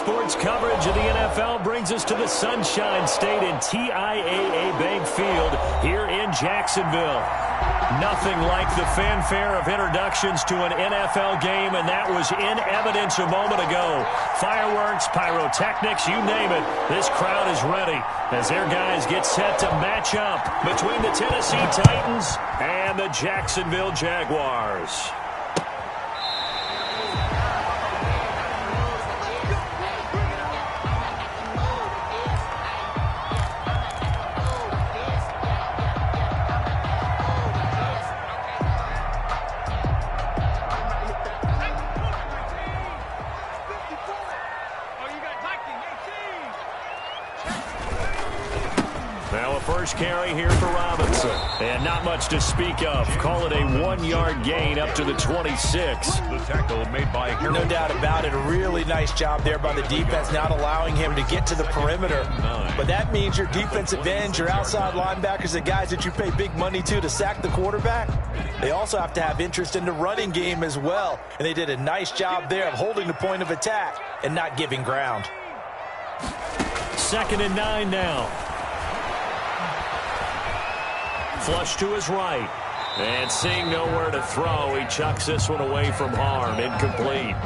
sports coverage of the NFL brings us to the Sunshine State in TIAA Bank Field here in Jacksonville. Nothing like the fanfare of introductions to an NFL game, and that was in evidence a moment ago. Fireworks, pyrotechnics, you name it. This crowd is ready as their guys get set to match up between the Tennessee Titans and the Jacksonville Jaguars. First carry here for Robinson. And not much to speak of. Call it a 1-yard gain up to the 26. The tackle made by Harold. No doubt about it. A really nice job there by the defense, not allowing him to get to the perimeter. But that means your defensive ends, your outside linebackers, the guys that you pay big money to sack the quarterback, they also have to have interest in the running game as well. And they did a nice job there of holding the point of attack and not giving ground. 2nd and 9 now. Flush to his right. And seeing nowhere to throw, he chucks this one away from harm. Incomplete.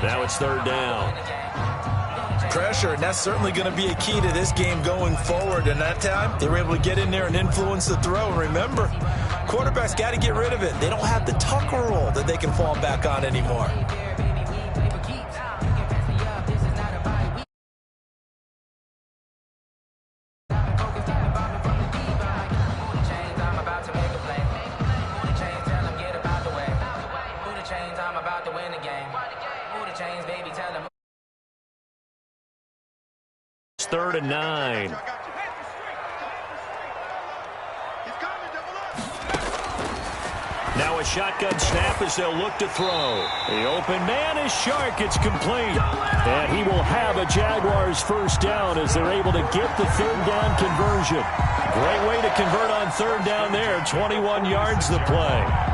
Now it's 3rd down. Pressure, and that's certainly going to be a key to this game going forward. And that time, they were able to get in there and influence the throw. And remember, quarterbacks got to get rid of it. They don't have the tucker roll that they can fall back on anymore. It's 3rd and 9. Now a shotgun snap as they'll look to throw. The open man is Shark. It's complete. And he will have a Jaguars first down as they're able to get the 3rd down conversion. Great way to convert on 3rd down there. 21 yards the play.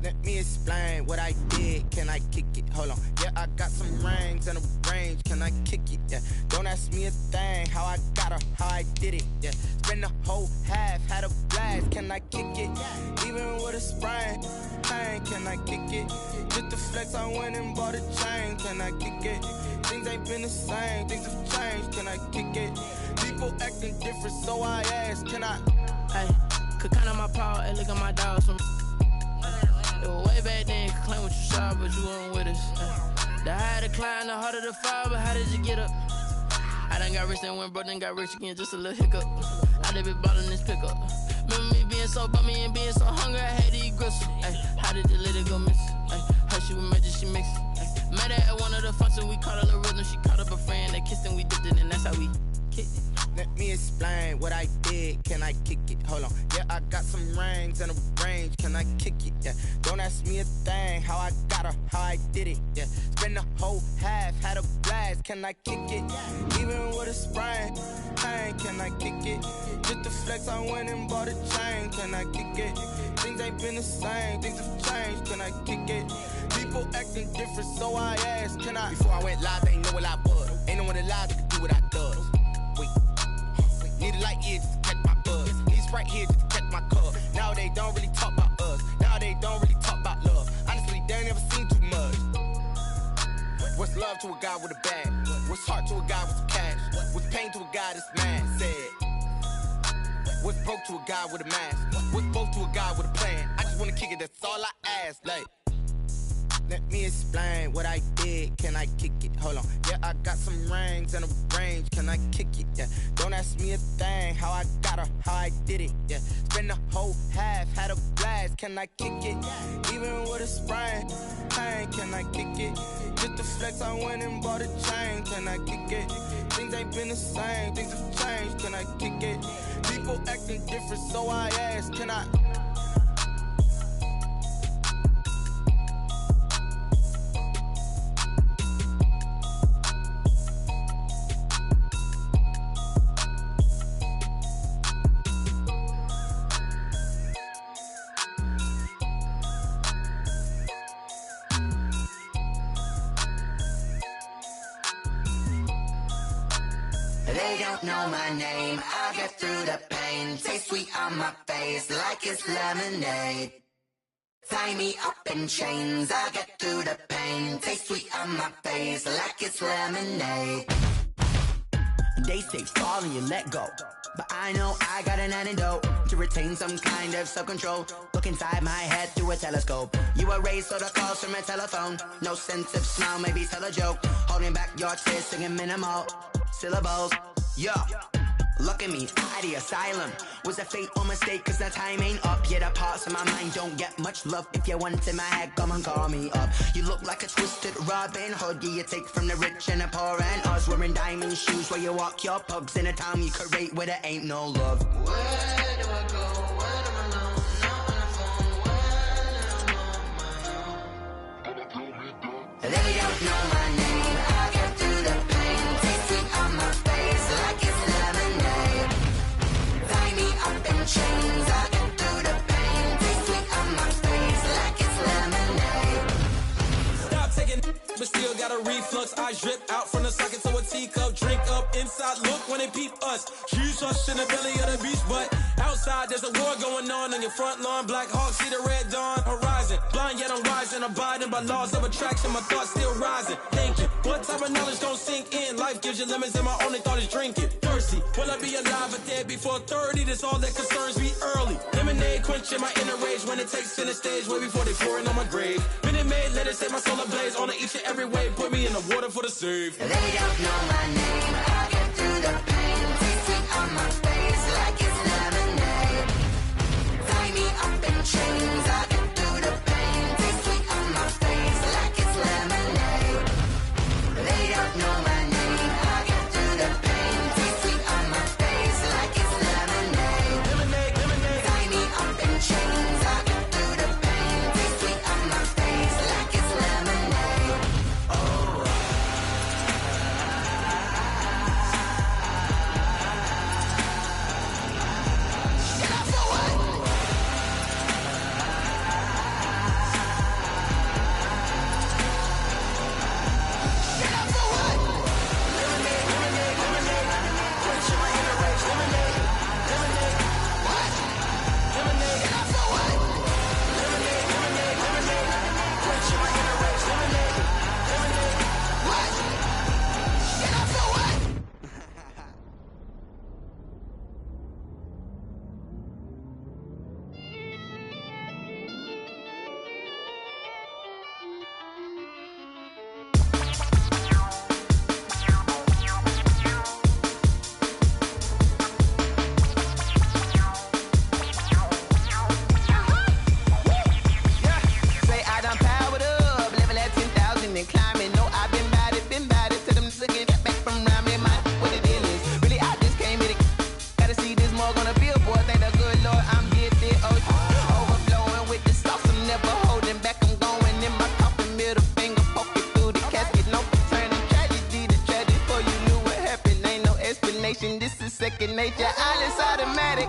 Let me explain what I did. Can I kick it? Hold on. Yeah, I got some rings and a range. Can I kick it? Yeah. Don't ask me a thing. How I got her, how I did it. Yeah. Spend the whole half, had a blast. Can I kick it? Even with a sprain. Pain, can I kick it? Just the flex, I went and bought a chain. Can I kick it? Things ain't been the same. Things have changed. Can I kick it? People acting different, so I ask. Can I? Hey, could count on my power and look at my dogs from. Way back then, you could claim what you saw, but you weren't with us. The higher the climb, the harder the fall, but how did you get up? I done got rich and went broke, then got rich again, just a little hiccup. I done been ballin' this pickup. Remember me being so bummy and being so hungry, I had to eat gristle. How did the lady go miss? How she was magic, she mixed it. Met her at one of the functions, we caught a little rhythm, she caught up a friend, they kissed and we dipped it, and that's how we kicked it. Let me explain what I did. Can I kick it? Hold on. Yeah, I got some rings and a range. Can I kick it? Yeah. Don't ask me a thing. How I got her, how I did it. Yeah. Spend the whole half, had a blast. Can I kick it? Even with a sprain. Pain, can I kick it? Just the flex, I went and bought a chain. Can I kick it? Things ain't been the same. Things have changed. Can I kick it? People acting different, so I asked. Can I? Before I went live, they ain't know what I was. Ain't no one alive that could do what I does. Need a light here just to catch my buzz. Need Sprite here just to catch my cup. Now they don't really talk about us. Now they don't really talk about love. Honestly, they ain't never seen too much. What's love to a guy with a bag? What's heart to a guy with some cash? What's pain to a guy that's mad? Said. What's broke to a guy with a mask? What's both to a guy with a plan? I just wanna kick it, that's all I ask. Like, let me explain what I did. Can I kick it? Hold on. Yeah, I got some rings and a range. Can I kick it? Yeah. Don't ask me a thing. How I got her, how I did it. Yeah. Spend the whole half, had a blast. Can I kick it? Even with a sprain. Pain, can I kick it? Just the flex, I went and bought a chain. Can I kick it? Things ain't been the same. Things have changed. Can I kick it? People acting different, so I ask. Can I? They don't know my name, I get through the pain. Taste sweet on my face like it's lemonade. Tie me up in chains, I get through the pain. Taste sweet on my face like it's lemonade. They say fall and you let go, but I know I got an antidote to retain some kind of self-control. Look inside my head through a telescope. You erase all the calls from a telephone. No sense of smile, maybe tell a joke. Holding back your tears, singing minimal syllables. Yeah, look at me, at the asylum. Was a fate or mistake, cause the time ain't up. Yeah, the parts of my mind don't get much love. If you want in my head, come and call me up. You look like a twisted Robin Hood. Yeah, you take from the rich and the poor and us. Wearing diamond shoes where you walk your pugs in a town you create where there ain't no love. Where do I go? Where am I alone? Not on the phone. When I'm on my own. They don't know my name, I get through the pain. Taste sweet on my face like it's lemonade. Tie me up in chains, I get through the pain. Taste sweet on my face like it's lemonade. Stop taking but still got a reflux. I drip out from the socket to a teacup. Drink up inside, look when they peep us. Huge us in the belly of the beach, but outside there's a war going on your front lawn. Black Hawk, see the red dawn horizon. Blind yet I'm rising, abiding by laws of attraction. My thoughts still rising. Thinking, what type of knowledge gon' sink in? Life gives you lemons and my only thought is drinking. Thirsty, will I be alive or dead before 30? That's all that concerns me early. Lemonade quenching my inner rage when it takes center stage way before they pour it on my grave. Minute Maid, let it set my soul ablaze on each and every way. Put me in the water for the save. They don't know my name, I get through the pain. Taste sweet on my face like it's lemonade. Tie me up in chains, I get through the pain. Taste sweet on my face like it's lemonade. They don't know my name, I get through the pain. Taste sweet on my face like it's lemonade. Lemonade, lemonade. Tie me up in chains, I get through the pain. Taste sweet on my face like it's lemonade. This is second nature, all is automatic.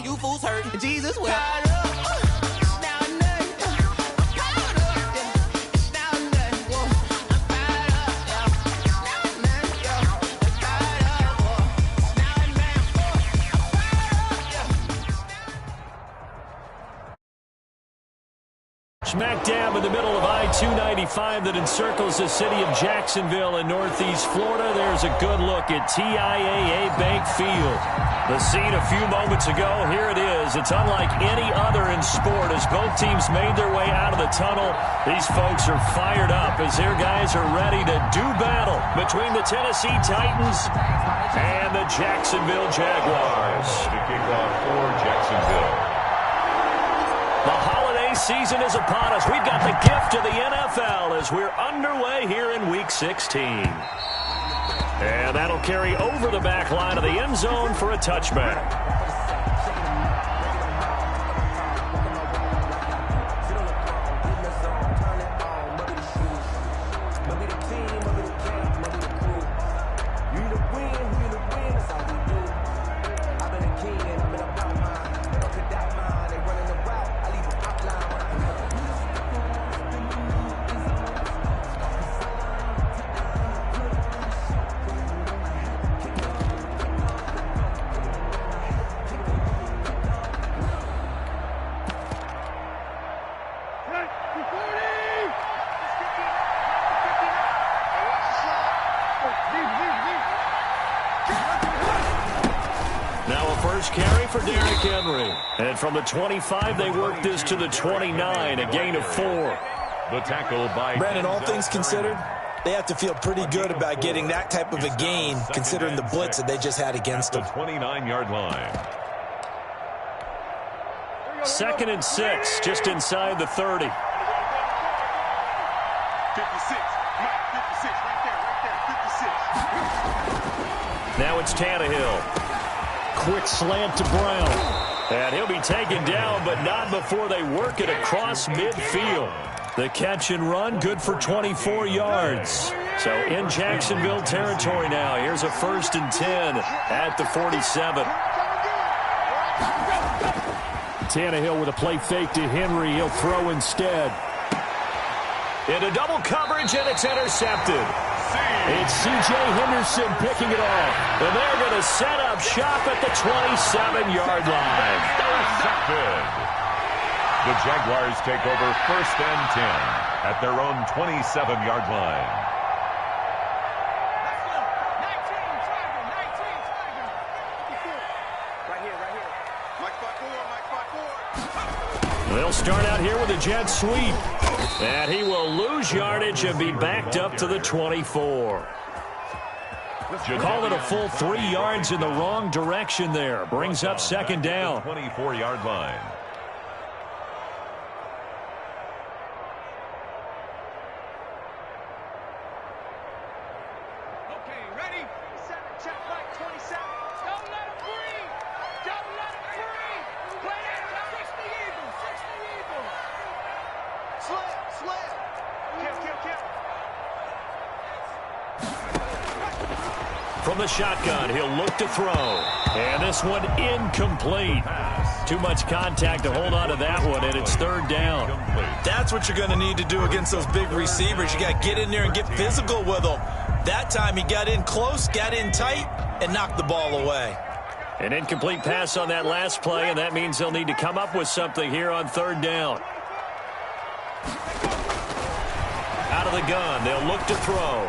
You fools hurt. Jesus will. Smack dab in the middle of I-295 that encircles the city of Jacksonville in northeast Florida. There's a good look at TIAA Bank Field. The scene a few moments ago, here it is. It's unlike any other in sport as both teams made their way out of the tunnel. These folks are fired up as their guys are ready to do battle between the Tennessee Titans and the Jacksonville Jaguars. The kickoff for Jacksonville. The holiday season is upon us. We've got the gift of the NFL as we're underway here in Week 16. And that'll carry over the back line of the end zone for a touchback. And from the 25, they worked this to the 29, a gain of 4. The tackle by Brandon, all things considered, they have to feel pretty good about getting that type of a gain, considering the blitz that they just had against them. The 29-yard line. 2nd and 6, just inside the 30. 56, Mike, 56, right there, 56. Now it's Tannehill. Quick slant to Brown. And he'll be taken down, but not before they work it across midfield. The catch and run, good for 24 yards. So in Jacksonville territory now. Here's a 1st and 10 at the 47. Tannehill with a play fake to Henry. He'll throw instead. Into double coverage, and it's intercepted. It's C.J. Henderson picking it off. And they're going to set up shop at the 27-yard line. Intercepted. The Jaguars take over 1st and 10 at their own 27-yard line. They'll start out here with a jet sweep. And he will lose yardage and be backed up to the 24. Call it a full 3 yards in the wrong direction there. Brings up 2nd down. 24-yard line. Okay, ready? 7, check, right, 27. Don't let him breathe. Don't let him breathe. Play it. 60 Eagles. 60 Eagles. Slip. Kill. From the shotgun, he'll look to throw. And this one incomplete. Too much contact to hold on to that one, and it's 3rd down. That's what you're going to need to do against those big receivers. You got to get in there and get physical with them. That time he got in close, got in tight, and knocked the ball away. An incomplete pass on that last play, and that means they'll need to come up with something here on 3rd down. Out of the gun, they'll look to throw.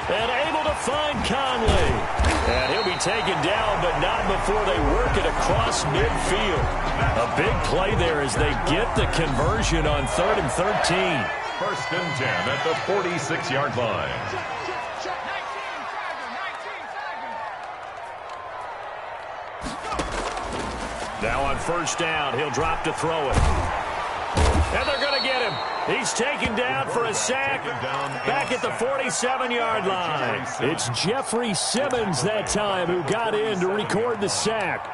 And able to find Conley. And he'll be taken down, but not before they work it across midfield. A big play there as they get the conversion on 3rd and 13. 1st and 10 at the 46-yard line. Now on 1st down, he'll drop to throw it. And they're going to get him. He's taken down for a sack back at the 47-yard line. It's Jeffrey Simmons that time who got in to record the sack.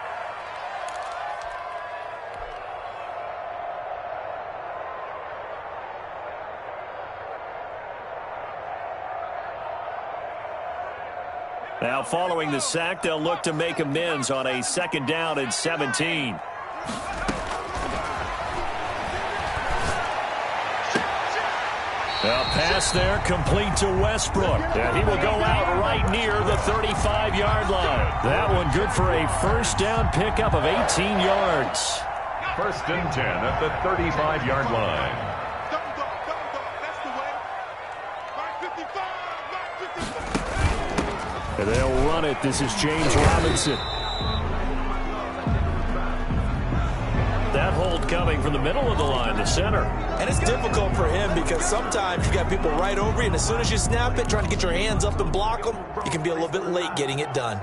Now following the sack, they'll look to make amends on a 2nd down and 17. A pass there complete to Westbrook. And he will go out right near the 35-yard line. That one good for a 1st down pickup of 18 yards. 1st and 10 at the 35-yard line. And they'll run it. This is James Robinson. That hold coming from the middle of the line, the center. And it's difficult for him because sometimes you got people right over you, and as soon as you snap it, trying to get your hands up and block them, you can be a little bit late getting it done.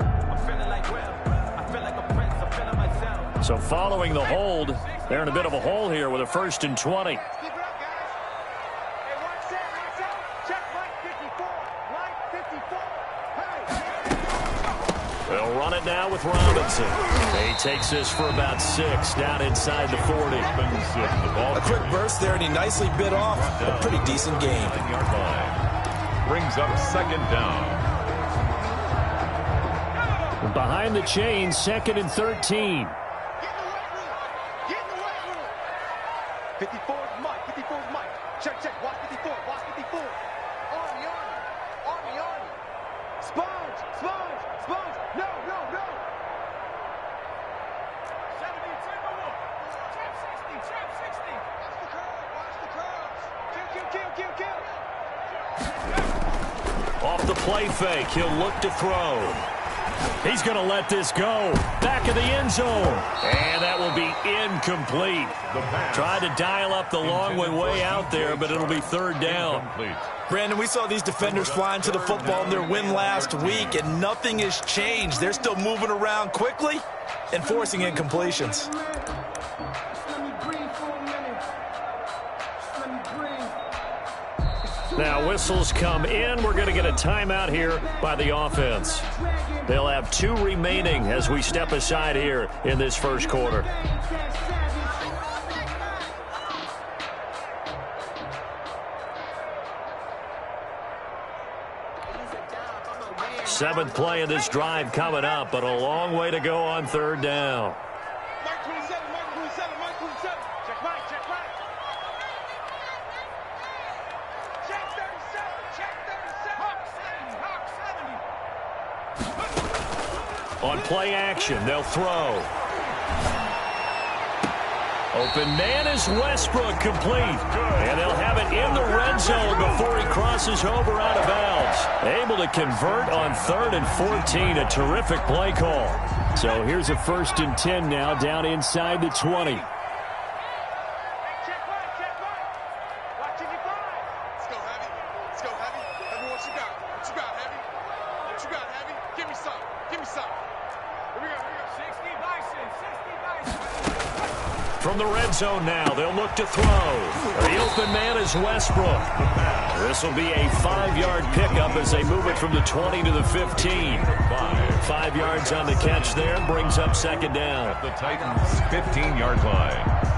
So following the hold, they're in a bit of a hole here with a 1st and 20. They'll run it now with Robinson. He takes this for about 6 down inside the 40. A quick burst there, and he nicely bit off a pretty decent game. Brings up 2nd down. Behind the chains, 2nd and 13. 54 is Mike. 54 is Mike. Check, check. Watch 54. Watch 54. Army. Sponge. No. 70, trap 60. Watch the curves. Kill. Off the play fake, he'll look to throw. He's going to let this go. Back of the end zone. And that will be incomplete. Tried to dial up the long way out there, but it'll be 3rd down. Brandon, we saw these defenders flying to the football in their win last week, and nothing has changed. They're still moving around quickly and forcing incompletions. Now whistles come in. We're going to get a timeout here by the offense. They'll have 2 remaining as we step aside here in this 1st quarter. Seventh play of this drive coming up, but a long way to go on 3rd down. Mike 27. Check right. Check 37. Hawk 70. On play action, they'll throw. Open man is Westbrook, complete. And they'll have it in the red zone before he crosses over out of bounds. Able to convert on 3rd and 14, a terrific play call. So here's a 1st and 10 now, down inside the 20. Check right. Watch it, you fly. Let's go, Heavy. Heavy, what you got, Heavy? Give me some. Here we go. 60 Bison. From the red zone now, they'll look to throw. The open man is Westbrook. This will be a 5-yard pickup as they move it from the 20 to the 15. 5 yards on the catch there, brings up 2nd down. At the Titans' 15-yard line.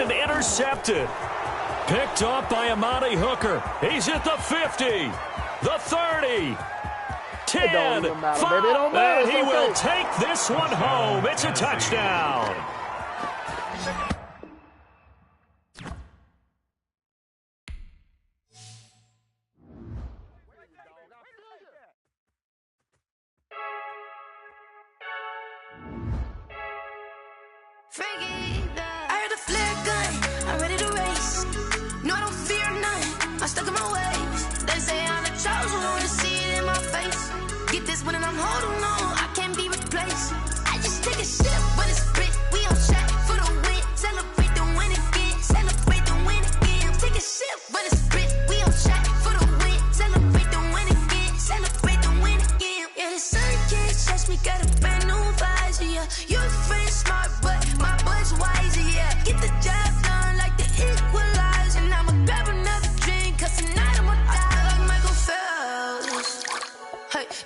Intercepted. Picked off by Amani Hooker. He's at the 50, the 30, 10, 5, and he will take this one home. It's a touchdown.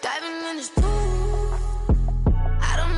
Diving in this pool, I don't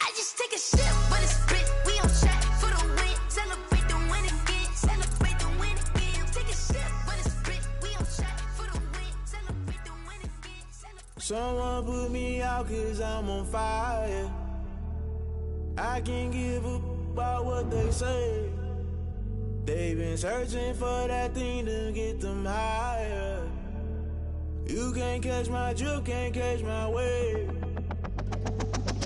I just take a sip, but it's spit. We on track for the win. Celebrate the win again. Celebrate the win again. Take a sip, but it's spit. We on track for the win. Celebrate the win again. Someone put me out 'cause I'm on fire. I can't give a about what they say. They've been searching for that thing to get them higher. You can't catch my drift, can't catch my wave.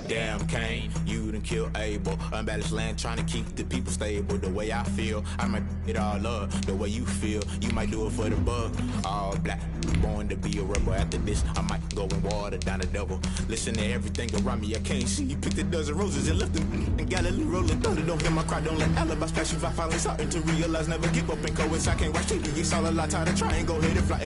Damn, Kane, you done killed Abel. Unbalanced land, trying to keep the people stable. The way I feel, I might it all up. The way you feel, you might do it for the bug. All black, born to be a rebel. After this, I might go and water down the double. Listen to everything around me, I can't see. You picked a dozen roses and left them and Galilee rolling thunder. Don't hear my cry, don't let alibis flash you. I finally starting to realize, never give up and coincide. I can't watch TV, it's all a lot, tired of trying, go ahead and fly.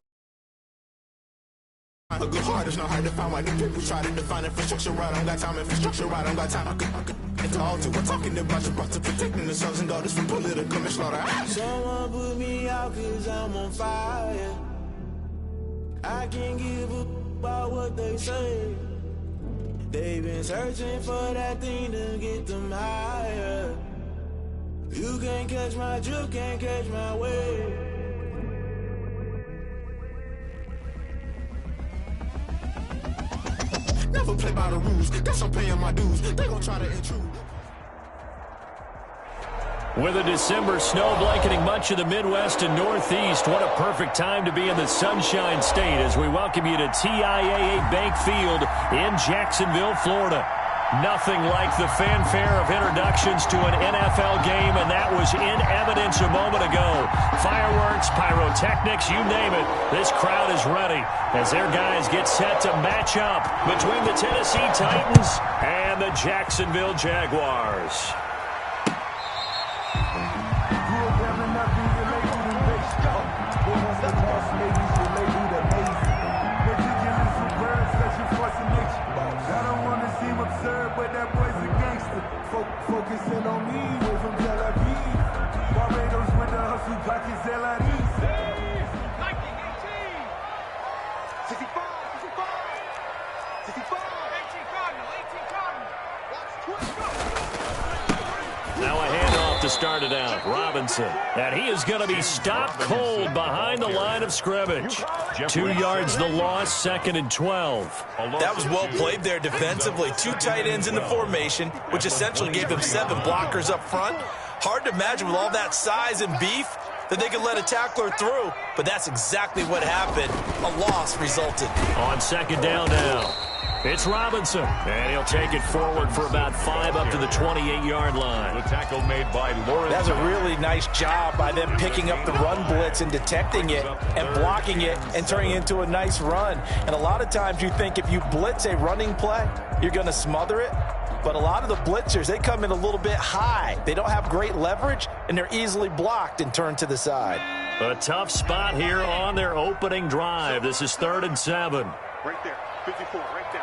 A good heart is not hard to find. Why the people try to define infrastructure right? I don't got time. Infrastructure right? I don't got time. I could get all to. We're talking about your to protecting the sons and daughters from political and slaughter. Someone put me out 'cause I'm on fire. I can't give a about what they say. They've been searching for that thing to get them higher. You can't catch my drift, can't catch my wave. Never play by the rules. Guess I'm paying my dues. They gon' try to intrude. With a December snow blanketing much of the Midwest and Northeast, what a perfect time to be in the Sunshine State as we welcome you to TIAA Bank Field in Jacksonville, Florida. Nothing like the fanfare of introductions to an NFL game, and that was in evidence a moment ago. Fireworks, pyrotechnics, you name it. This crowd is ready as their guys get set to match up between the Tennessee Titans and the Jacksonville Jaguars. Focusing on me, way from Tel Aviv. Barbados with the hustle, pockets LREs. 65, 18 Cardinal. Now a handoff to start it out. Robinson. And he is going to be stopped cold behind the line of scrimmage. 2 yards the loss, 2nd and 12. That was well played there defensively. 2 tight ends in the formation, which essentially gave them 7 blockers up front. Hard to imagine with all that size and beef that they could let a tackler through, but that's exactly what happened. A loss resulted. On 2nd down now. It's Robinson, and he'll take it forward for about 5 up to the 28-yard line. The tackle made by Lawrence. That's a really nice job by them picking up the run blitz and detecting it and blocking it and turning it into a nice run. And a lot of times you think if you blitz a running play, you're going to smother it. But a lot of the blitzers, they come in a little bit high. They don't have great leverage, and they're easily blocked and turned to the side. A tough spot here on their opening drive. This is 3rd and 7. Right there, 54, right there.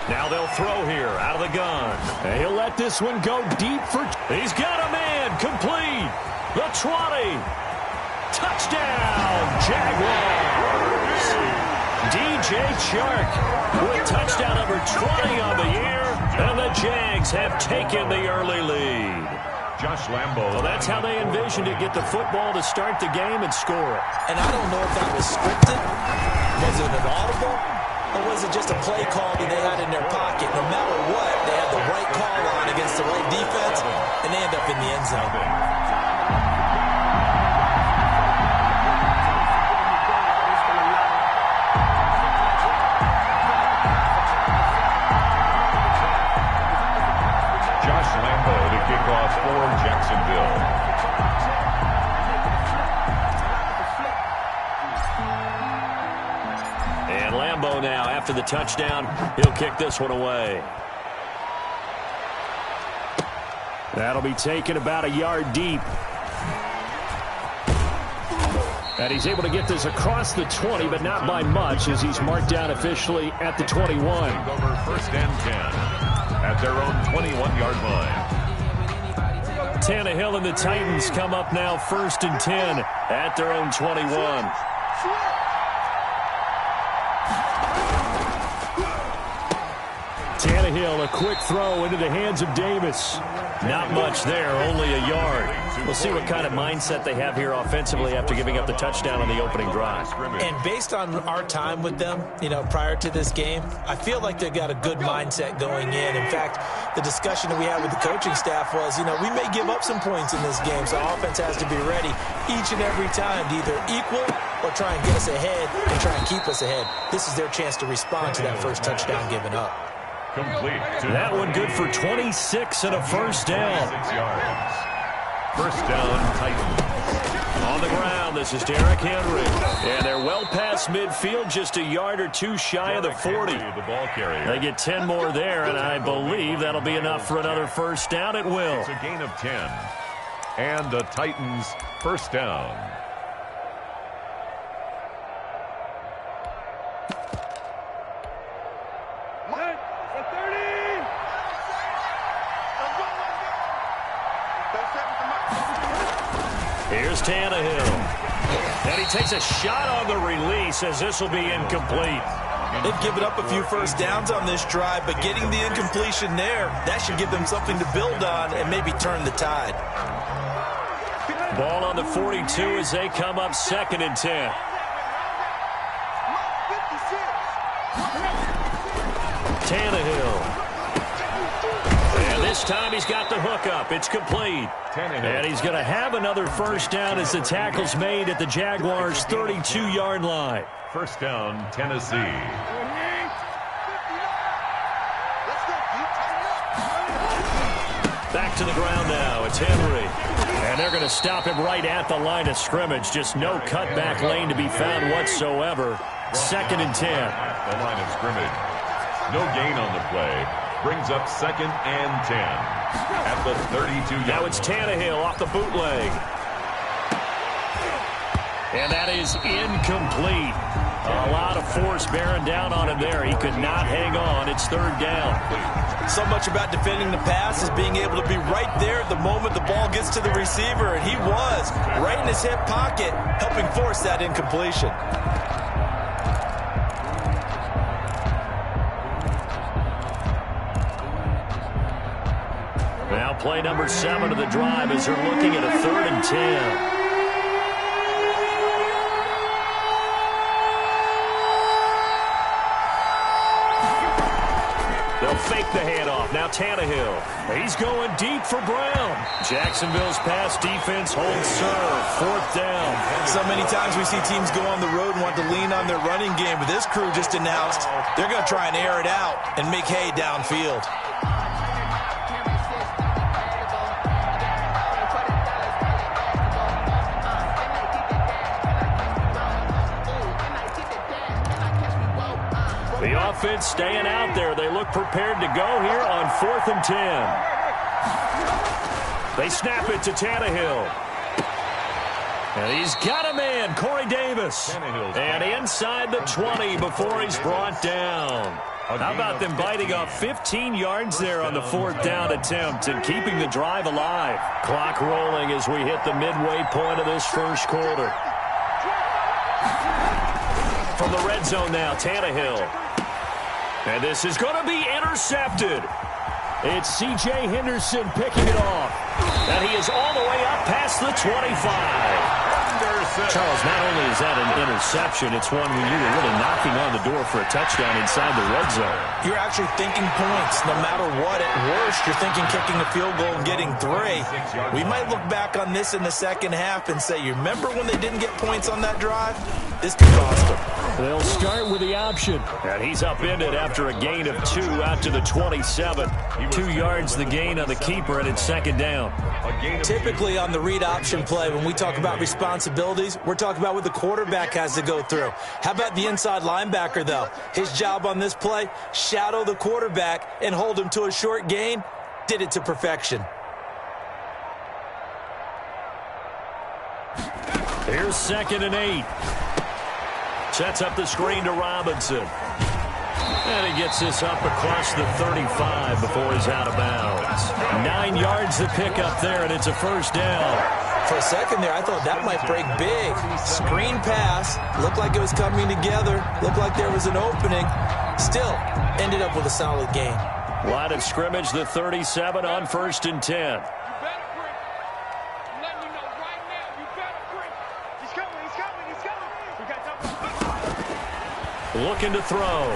Now they'll throw here out of the gun. And he'll let this one go deep for... He's got a man complete. The 20. Touchdown, Jaguars. DJ Chark with touchdown number 20 on the year. And the Jags have taken the early lead. Josh Lambo. Well, that's how they envisioned to get the football to start the game and score it. And I don't know if that was scripted. Was it an audible? Or was it just a play call that they had in their pocket? No matter what, they had the right call on against the right defense, and they end up in the end zone. Josh Lambo to kick off for Jacksonville. And Lambo now, after the touchdown, he'll kick this one away. That'll be taken about a yard deep. And he's able to get this across the 20, but not by much, as he's marked down officially at the 21. Over 1st and 10 at their own 21-yard line. Tannehill and the Titans come up now 1st and 10 at their own 21. Tannehill, a quick throw into the hands of Davis. Not much there, only a yard. We'll see what kind of mindset they have here offensively after giving up the touchdown on the opening drive. And based on our time with them, prior to this game, I feel like they've got a good mindset going in. In fact, the discussion that we had with the coaching staff was, we may give up some points in this game, so offense has to be ready each and every time to either equal or try and get us ahead and try and keep us ahead. This is their chance to respond to that first touchdown given up. Complete. That one good for 26 and a first down. 6 yards. First down, Titans. On the ground, this is Derrick Henry. And they're well past midfield, just a yard or two shy of the 40. The ball carrier. They get 10 more there, and I believe that'll be enough for another first down. It will. It's a gain of 10. And the Titans first down. Here's Tannehill. And he takes a shot on the release as this will be incomplete. They've given up a few first downs on this drive, but getting the incompletion there, that should give them something to build on and maybe turn the tide. Ball on the 42 as they come up 2nd and 10. Tannehill. And this time he's got the hook up. It's complete. And he's going to have another first down as the tackle's made at the Jaguars' 32-yard line. First down, Tennessee. Back to the ground now. It's Henry. And they're going to stop him right at the line of scrimmage. Just no cutback lane to be found whatsoever. 2nd and 10. The line of scrimmage. No gain on the play. Brings up 2nd and 10 at the 32-yard line. Now it's Tannehill off the bootleg. And that is incomplete. A lot of force bearing down on him there. He could not hang on. It's 3rd down. So much about defending the pass is being able to be right there at the moment the ball gets to the receiver, and he was right in his hip pocket, helping force that incompletion. Now play number 7 of the drive as they're looking at a 3rd and 10. They'll fake the handoff. Now Tannehill. He's going deep for Brown. Jacksonville's pass defense holds serve. 4th down. So many times we see teams go on the road and want to lean on their running game, but this crew just announced they're going to try and air it out and make hay downfield. The offense staying out there. They look prepared to go here on 4th and 10. They snap it to Tannehill. And he's got a man, Corey Davis. And inside the 20 before he's brought down. How about them biting off 15 yards there on the 4th down attempt and keeping the drive alive? Clock rolling as we hit the midway point of this first quarter. From the red zone now, Tannehill. And this is going to be intercepted. It's C.J. Henderson picking it off. And he is all the way up past the 25. Charles, not only is that an interception, it's one when you were really knocking on the door for a touchdown inside the red zone. You're actually thinking points. No matter what, at worst, you're thinking kicking a field goal and getting 3. We might look back on this in the second half and say, you remember when they didn't get points on that drive? This could cost them. They'll start with the option. And he's upended after a gain of 2 out to the 27. 2 yards the gain on the keeper, and it's 2nd down. Typically on the read option play, when we talk about responsibilities, we're talking about what the quarterback has to go through. How about the inside linebacker, though? His job on this play, shadow the quarterback and hold him to a short gain. Did it to perfection. Here's 2nd and 8. Sets up the screen to Robinson. And he gets this up across the 35 before he's out of bounds. 9 yards to pick up there, and it's a first down. For a second there, I thought that might break big. Screen pass. Looked like it was coming together. Looked like there was an opening. Still, ended up with a solid gain. Line of scrimmage, the 37 on 1st and 10. Looking to throw.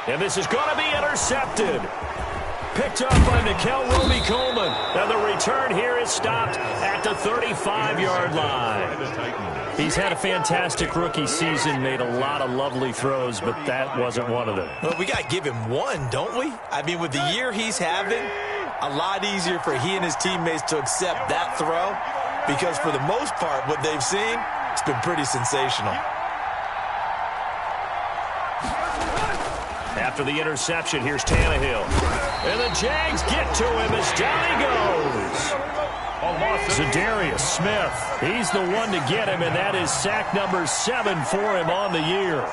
And this is going to be intercepted. Picked up by Nickel Roby-Coleman. And the return here is stopped at the 35-yard line. He's had a fantastic rookie season, made a lot of lovely throws, but that wasn't one of them. Well, we got to give him one, don't we? I mean, with the year he's having, a lot easier for he and his teammates to accept that throw, because for the most part, what they've seen, it's been pretty sensational. After the interception, here's Tannehill. And the Jags get to him as down he goes. Zadarius Smith, he's the one to get him, and that is sack number 7 for him on the year.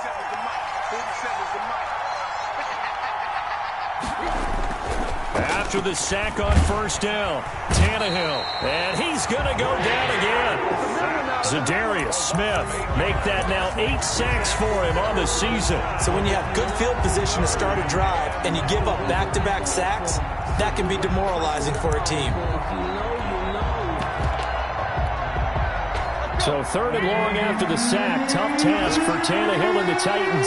After the sack on 1st down, Tannehill, and he's going to go down again. Zadarius Smith, make that now 8 sacks for him on the season. So when you have good field position to start a drive and you give up back-to-back sacks, that can be demoralizing for a team. So 3rd and long after the sack, tough task for Tannehill and the Titans.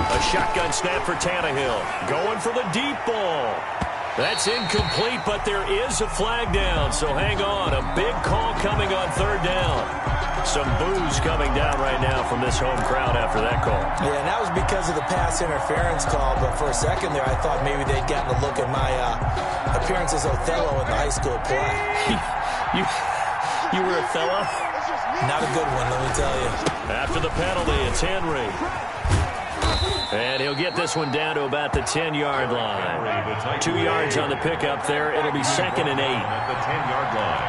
A shotgun snap for Tannehill. Going for the deep ball. That's incomplete, but there is a flag down, so hang on. A big call coming on 3rd down. Some boos coming down right now from this home crowd after that call. Yeah, and that was because of the pass interference call, but for a second there I thought maybe they'd gotten a look at my appearance as Othello in the high school play. You were Othello? Not a good one, let me tell you. After the penalty, it's Henry. And he'll get this one down to about the 10-yard line. 2 yards on the pickup there. It'll be 2nd and 8. At the 10-yard line.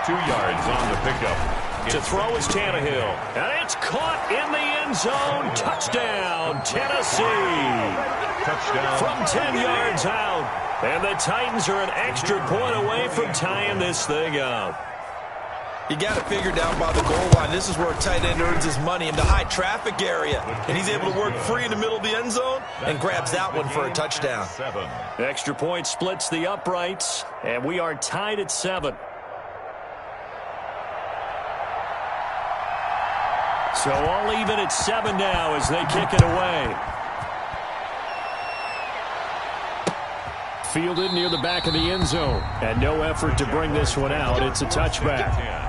2 yards on the pickup. To throw is Tannehill. And it's caught in the end zone. Touchdown, Tennessee. Touchdown. From 10 yards out. And the Titans are an extra point away from tying this thing up. You got to figure down by the goal line. This is where a tight end earns his money in the high traffic area. And he's able to work free in the middle of the end zone and grabs that one for a touchdown. Extra point splits the uprights, and we are tied at 7. So all even at 7 now as they kick it away. Fielded near the back of the end zone. And no effort to bring this one out. It's a touchback.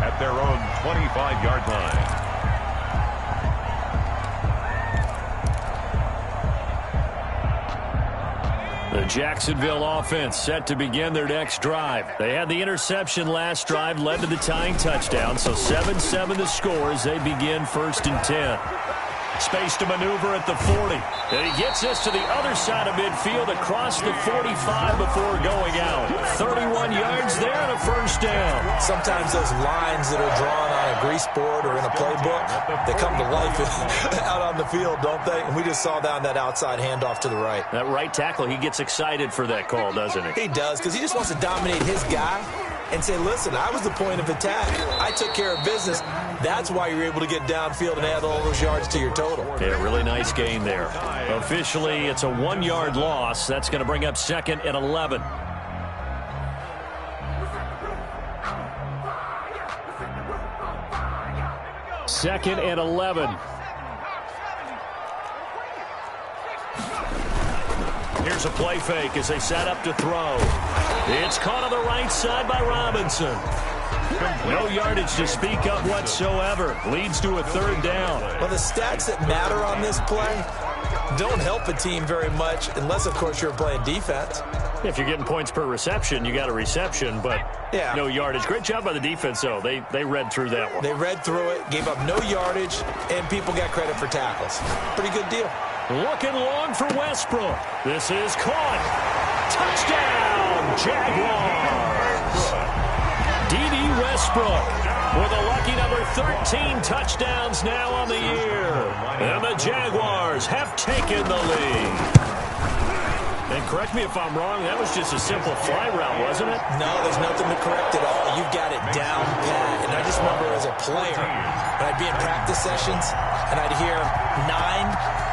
At their own 25-yard line. The Jacksonville offense set to begin their next drive. They had the interception last drive, led to the tying touchdown. So 7-7 the score as they begin 1st and 10. Space to maneuver at the 40. And he gets this to the other side of midfield across the 45 before going out. 31 yards there and a 1st down. Sometimes those lines that are drawn on a grease board or in a playbook, they come to life out on the field, don't they? And we just saw down that outside handoff to the right. That right tackle, he gets excited for that call, doesn't he? He does, because he just wants to dominate his guy and say, listen, I was the point of attack. I took care of business. That's why you're able to get downfield and add all those yards to your total. Yeah, really nice gain there. Officially, it's a 1-yard loss. That's going to bring up 2nd and 11. Second and 11. Here's a play fake as they set up to throw. It's caught on the right side by Robinson. No yardage to speak of whatsoever. Leads to a 3rd down. Well, the stats that matter on this play don't help a team very much unless, of course, you're playing defense. If you're getting points per reception, you got a reception, but yeah, no yardage. Great job by the defense, though. They read through that one. They read through it, gave up no yardage, and people got credit for tackles. Pretty good deal. Looking long for Westbrook. This is caught. Touchdown, Jaguars. D.D. Westbrook with a lucky number 13 touchdowns now on the year. And the Jaguars have taken the lead. And correct me if I'm wrong, that was just a simple fly route, wasn't it? No, there's nothing to correct at all. You've got it down pat. And I just remember as a player, when I'd be in practice sessions and I'd hear 9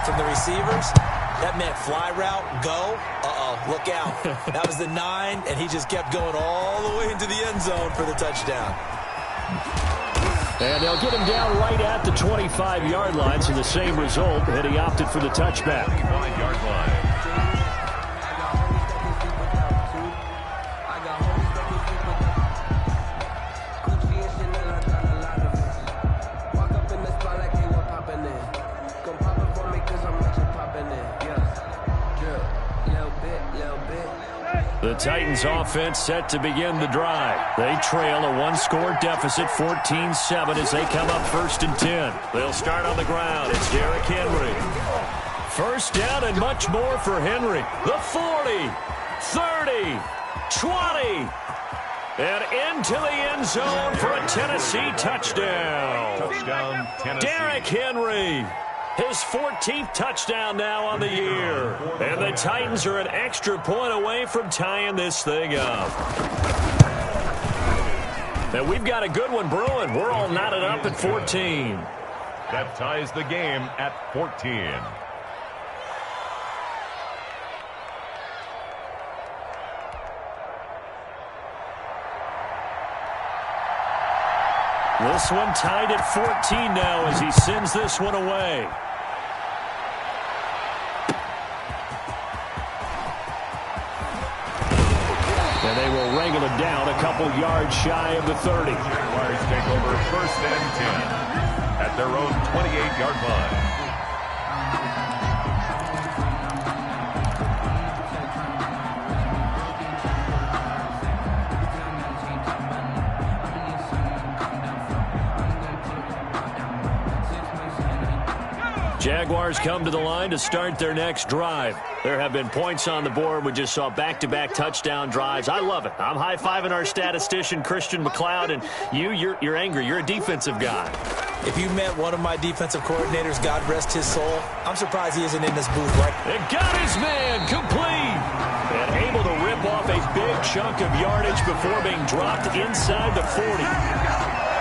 from the receivers, that meant fly route, go, look out. That was the 9, and he just kept going all the way into the end zone for the touchdown. And they'll get him down right at the 25-yard line, so the same result, and he opted for the touchback. 25-yard line. The Titans offense set to begin the drive. They trail a one-score deficit, 14-7, as they come up 1st and 10. They'll start on the ground. It's Derrick Henry. First down and much more for Henry. The 40, 30, 20, and into the end zone for a Tennessee touchdown. Touchdown, Tennessee. Derrick Henry. His 14th touchdown now on the year. And the Titans are an extra point away from tying this thing up. And we've got a good one brewing. We're all knotted up at 14. That ties the game at 14. This one tied at 14 now as he sends this one away. And they will wrangle it down a couple yards shy of the 30. Jaguars take over 1st and 10 at their own 28-yard line. Jaguars come to the line to start their next drive. There have been points on the board. We just saw back-to-back touchdown drives. I love it. I'm high-fiving our statistician, Christian McLeod, and you're angry. You're a defensive guy. If you met one of my defensive coordinators, God rest his soul, I'm surprised he isn't in this booth right now. It got his man complete. And able to rip off a big chunk of yardage before being dropped inside the 40.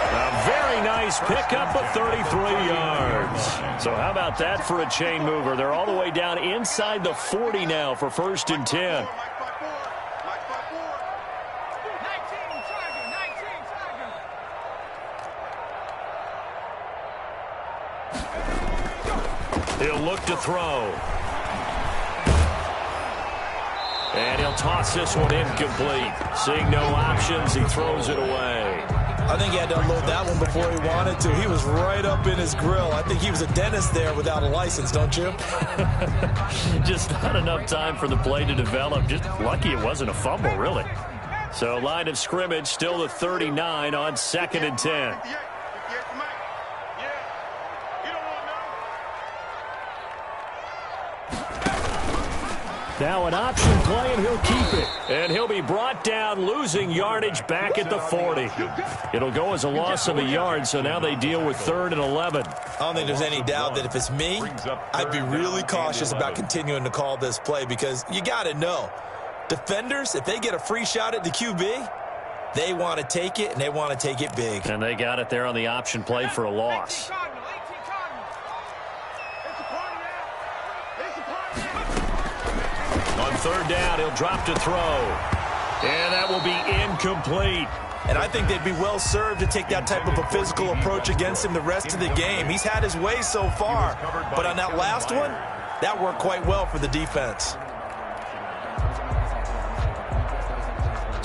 A very nice pickup of 33 yards. So how about that for a chain mover? They're all the way down inside the 40 now for 1st and 10. He'll look to throw. And he'll toss this one incomplete. Seeing no options, he throws it away. I think he had to unload that one before he wanted to. He was right up in his grill. I think he was a dentist there without a license, don't you? Just not enough time for the play to develop. Just lucky it wasn't a fumble, really. So line of scrimmage still the 39 on 2nd and 10. Now an option play, and he'll keep it. And he'll be brought down, losing yardage back at the 40. It'll go as a loss of a yard, so now they deal with 3rd and 11. I don't think there's any doubt that if it's me, I'd be really cautious about continuing to call this play because you got to know, defenders, if they get a free shot at the QB, they want to take it, and they want to take it big. And they got it there on the option play for a loss. On 3rd down, he'll drop to throw. And that will be incomplete. And I think they'd be well served to take that type of a physical approach against him the rest of the game. He's had his way so far. But on that last one, that worked quite well for the defense.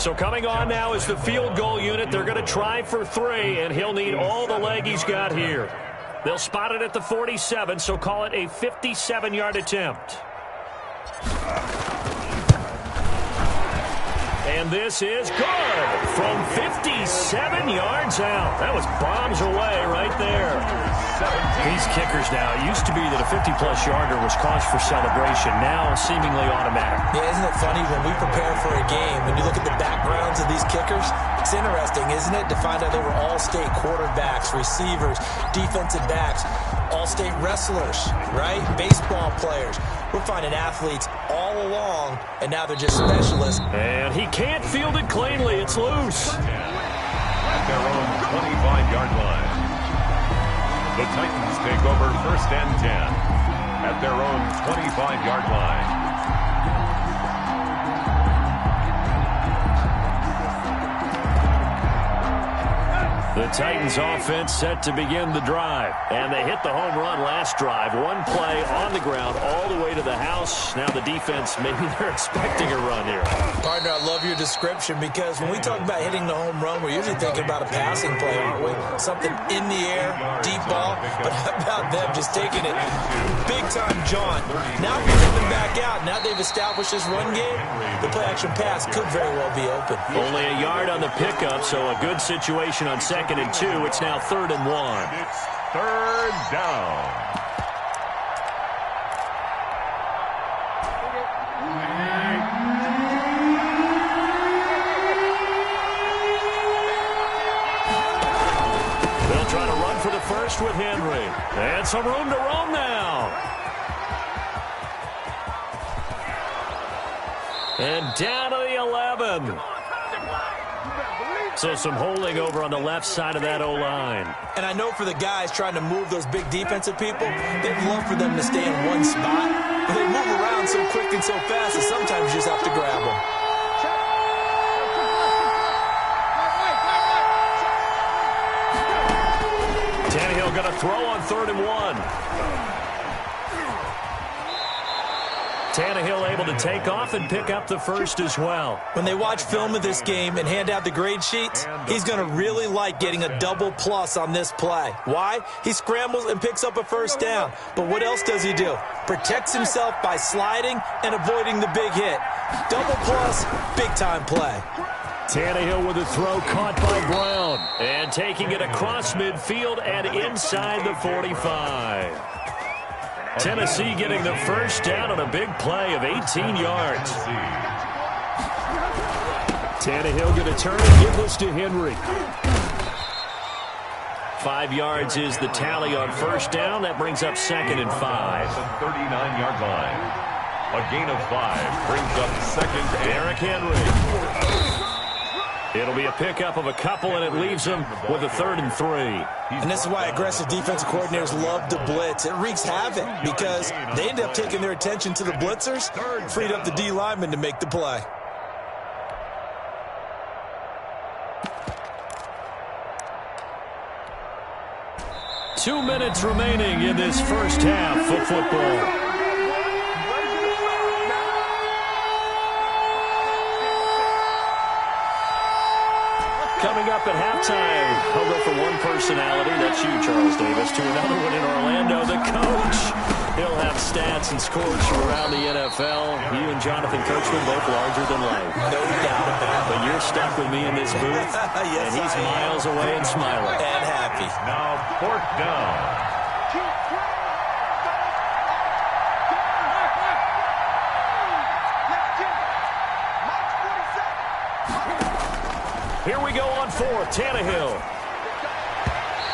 So coming on now is the field goal unit. They're going to try for 3, and he'll need all the leg he's got here. They'll spot it at the 47, so call it a 57-yard attempt. And this is good from 57 yards out. That was bombs away right there. These kickers now, it used to be that a 50-plus yarder was cause for celebration. Now seemingly automatic. Yeah, isn't it funny when we prepare for a game, when you look at the backgrounds of these kickers, it's interesting, isn't it, to find out they were all-state quarterbacks, receivers, defensive backs, all-state wrestlers, right? Baseball players. We're finding athletes all along, and now they're just specialists. And he can't field it cleanly. It's loose. At their own 25-yard line. The Titans take over 1st and 10 at their own 25-yard line. The Titans offense set to begin the drive. And they hit the home run last drive. One play on the ground all the way to the house. Now the defense, maybe they're expecting a run here. Partner, I love your description because when we talk about hitting the home run, we're usually thinking about a passing play, aren't we? Something in the air, deep ball. But how about them just taking it big time, John? Now if you're coming back out, now they've established this run game, the play-action pass could very well be open. Only a yard on the pickup, so a good situation on 2nd and 2. It's now 3rd and 1. It's 3rd down. They'll try to run for the first with Henry. And some room to roam now. And down to the 11. So some holding over on the left side of that O-line. And I know for the guys trying to move those big defensive people, they'd love for them to stay in one spot. But they move around so quick and so fast that sometimes you just have to grab them. Tannehill going to throw on 3rd and 1. Tannehill able to take off and pick up the first as well. When they watch film of this game and hand out the grade sheets, he's going to really like getting a double plus on this play. Why? He scrambles and picks up a first down. But what else does he do? Protects himself by sliding and avoiding the big hit. Double plus, big-time play. Tannehill with a throw caught by Brown. And taking it across midfield and inside the 45. Tennessee getting the first down on a big play of 18 yards. Tannehill going to turn and give this to Henry. 5 yards is the tally on first down. That brings up 2nd and 5. 39-yard line. A gain of 5 brings up 2nd. Derrick Henry. It'll be a pickup of a couple, and it leaves them with a 3rd and 3. And this is why aggressive defensive coordinators love to blitz. It wreaks havoc because they end up taking their attention to the blitzers, freed up the D lineman to make the play. Two minutes remaining in this first half of football. Coming up at halftime, I'll go from one personality, that's you, Charles Davis, to another one in Orlando, the coach. He'll have stats and scores from around the NFL. You and Jonathan Coachman both larger than life. No doubt about it. But you're stuck with me in this booth, yes, and he's miles away and smiling. And happy. Now 4th down. Here we go on 4th, Tannehill.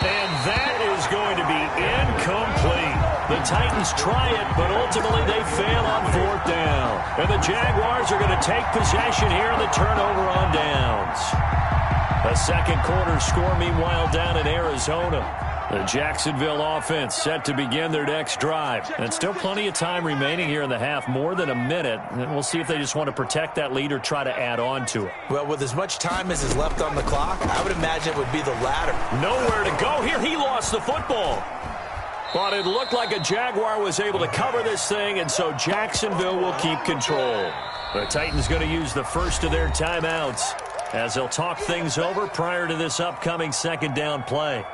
And that is going to be incomplete. The Titans try it, but ultimately they fail on 4th down. And the Jaguars are going to take possession here in the turnover on downs. A second quarter score, meanwhile, down in Arizona. The Jacksonville offense set to begin their next drive. And still plenty of time remaining here in the half, more than a minute. And we'll see if they just want to protect that lead or try to add on to it. Well, with as much time as is left on the clock, I would imagine it would be the latter. Nowhere to go here. He lost the football. But it looked like a Jaguar was able to cover this thing, and so Jacksonville will keep control. The Titans going to use the first of their timeouts as they'll talk things over prior to this upcoming 2nd down play.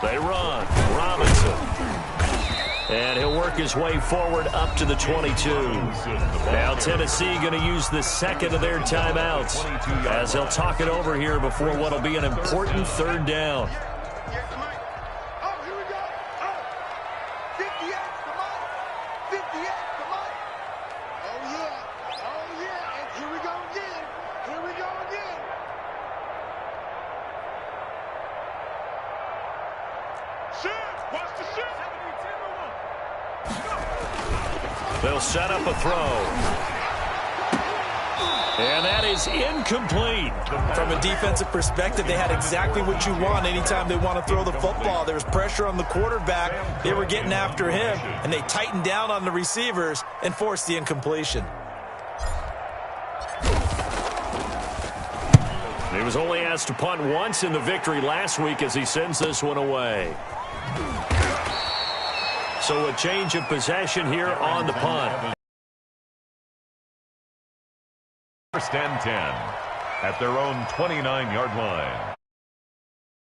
They run. Robinson. And he'll work his way forward up to the 22. Now Tennessee going to use the second of their timeouts as they'll talk it over here before what will be an important 3rd down. Watch the shit. They'll set up a throw. And that is incomplete. From a defensive perspective, they had exactly what you want anytime they want to throw the football. There was pressure on the quarterback. They were getting after him, and they tightened down on the receivers and forced the incompletion. He was only asked to punt once in the victory last week as he sends this one away. So a change of possession here on the punt. First and 10 at their own 29-yard line.